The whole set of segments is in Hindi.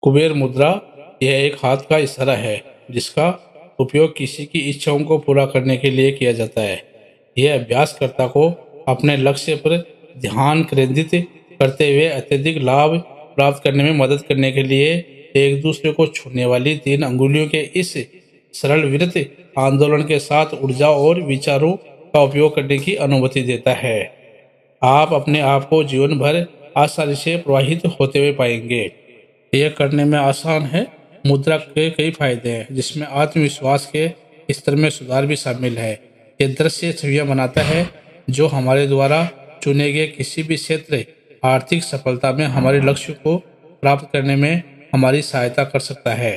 कुबेर मुद्रा यह एक हाथ का इशारा है जिसका उपयोग किसी की इच्छाओं को पूरा करने के लिए किया जाता है। यह अभ्यासकर्ता को अपने लक्ष्य पर ध्यान केंद्रित करते हुए अत्यधिक लाभ प्राप्त करने में मदद करने के लिए एक दूसरे को छूने वाली 3 अंगुलियों के इस सरल विरत आंदोलन के साथ ऊर्जा और विचारों का उपयोग करने की अनुमति देता है। आप अपने आप को जीवन भर आसानी से प्रवाहित होते हुए पाएंगे। यह करने में आसान है। मुद्रा के कई फायदे हैं जिसमें आत्मविश्वास के स्तर में सुधार भी शामिल है। यह दृश्य छवियां बनाता है जो हमारे द्वारा चुने गए किसी भी क्षेत्र आर्थिक सफलता में हमारे लक्ष्य को प्राप्त करने में हमारी सहायता कर सकता है।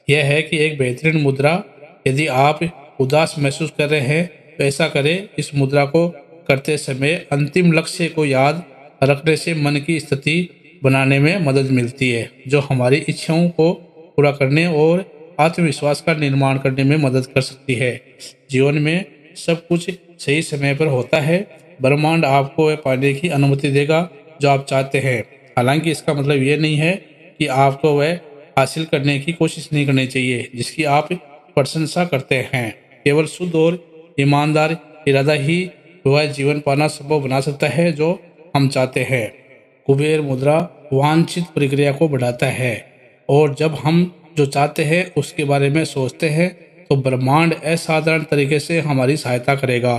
यह है कि एक बेहतरीन मुद्रा, यदि आप उदास महसूस कर रहे हैं तो ऐसा करें। इस मुद्रा को करते समय अंतिम लक्ष्य को याद रखने से मन की स्थिति बनाने में मदद मिलती है जो हमारी इच्छाओं को पूरा करने और आत्मविश्वास का निर्माण करने में मदद कर सकती है। जीवन में सब कुछ सही समय पर होता है। ब्रह्मांड आपको वह पाने की अनुमति देगा जो आप चाहते हैं। हालांकि इसका मतलब यह नहीं है कि आपको वह हासिल करने की कोशिश नहीं करनी चाहिए जिसकी आप प्रशंसा करते हैं। केवल शुद्ध और ईमानदार इरादा ही वह जीवन पाना संभव बना सकता है जो हम चाहते हैं। कुबेर मुद्रा वांछित प्रक्रिया को बढ़ाता है और जब हम जो चाहते हैं उसके बारे में सोचते हैं तो ब्रह्मांड असाधारण तरीके से हमारी सहायता करेगा।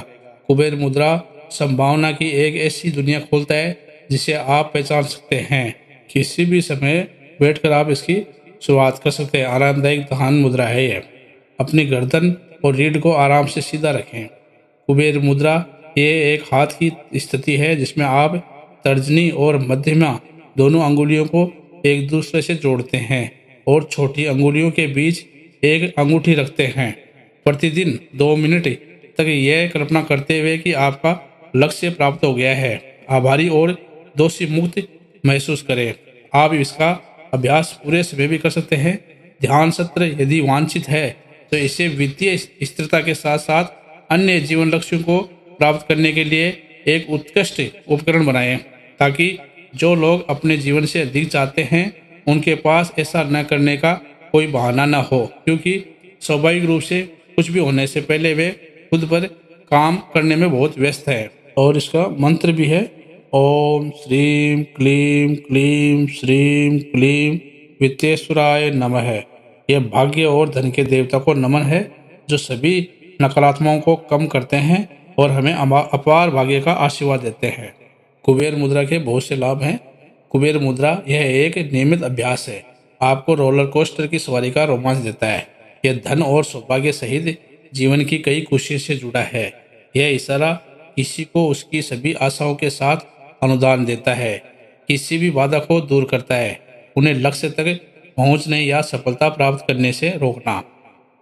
कुबेर मुद्रा संभावना की एक ऐसी दुनिया खोलता है जिसे आप पहचान सकते हैं। किसी भी समय बैठकर आप इसकी शुरुआत कर सकते हैं। आरामदायक ध्यान मुद्रा है यह। अपनी गर्दन और रीढ़ को आराम से सीधा रखें। कुबेर मुद्रा ये एक हाथ की स्थिति है जिसमें आप तर्जनी और मध्यमा दोनों अंगुलियों को एक दूसरे से जोड़ते हैं और छोटी अंगुलियों के बीच एक अंगूठी रखते हैं। प्रतिदिन 2 मिनट तक यह कल्पना करते हुए कि आपका लक्ष्य प्राप्त हो गया है, आभारी और दोषी मुक्त महसूस करें। आप इसका अभ्यास पूरे समय भी कर सकते हैं। ध्यान सत्र यदि वांछित है तो इसे वित्तीय स्थिरता के साथ साथ अन्य जीवन लक्ष्यों को प्राप्त करने के लिए एक उत्कृष्ट उपकरण बनाएं, ताकि जो लोग अपने जीवन से अधिक चाहते हैं उनके पास ऐसा न करने का कोई बहाना न हो, क्योंकि स्वाभाविक रूप से कुछ भी होने से पहले वे खुद पर काम करने में बहुत व्यस्त है। और इसका मंत्र भी है, ओम श्रीम क्लीम क्लीम श्रीम क्लीम वित्तेश्वराय नमः। यह भाग्य और धन के देवता को नमन है जो सभी नकारात्मकों को कम करते हैं और हमें अपार भाग्य का आशीर्वाद देते हैं। कुबेर मुद्रा के बहुत से लाभ हैं। कुबेर मुद्रा यह एक नियमित अभ्यास है। आपको रोलर कोस्टर की सवारी का रोमांच देता है। यह धन और सौभाग्य सहित जीवन की कई खुशियों से जुड़ा है। यह इशारा किसी को उसकी सभी आशाओं के साथ अनुदान देता है, किसी भी बाधा को दूर करता है, उन्हें लक्ष्य तक पहुंचने या सफलता प्राप्त करने से रोकना,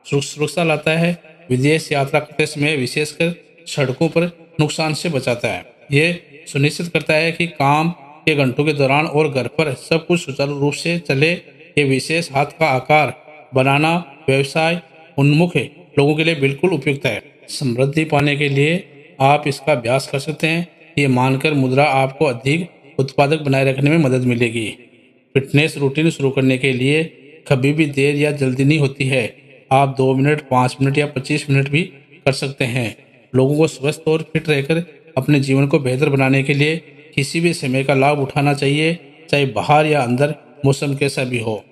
सुरक्षा लाता है। विदेश यात्रा करते समय विशेषकर सड़कों पर नुकसान से बचाता है। यह सुनिश्चित करता है कि काम के घंटों के दौरान और घर पर सब कुछ सुचारू रूप से चले। ये विशेष हाथ का आकार बनाना व्यवसाय उन्मुख लोगों के लिए बिल्कुल उपयुक्त है। समृद्धि पाने के लिए आप इसका अभ्यास कर सकते हैं। ये मानकर मुद्रा आपको अधिक उत्पादक बनाए रखने में मदद मिलेगी। फिटनेस रूटीन शुरू करने के लिए कभी भी देर या जल्दी नहीं होती है। आप 2 मिनट, 5 मिनट या 25 मिनट भी कर सकते हैं। लोगों को स्वस्थ और फिट रहकर अपने जीवन को बेहतर बनाने के लिए किसी भी समय का लाभ उठाना चाहिए, चाहे बाहर या अंदर मौसम कैसा भी हो।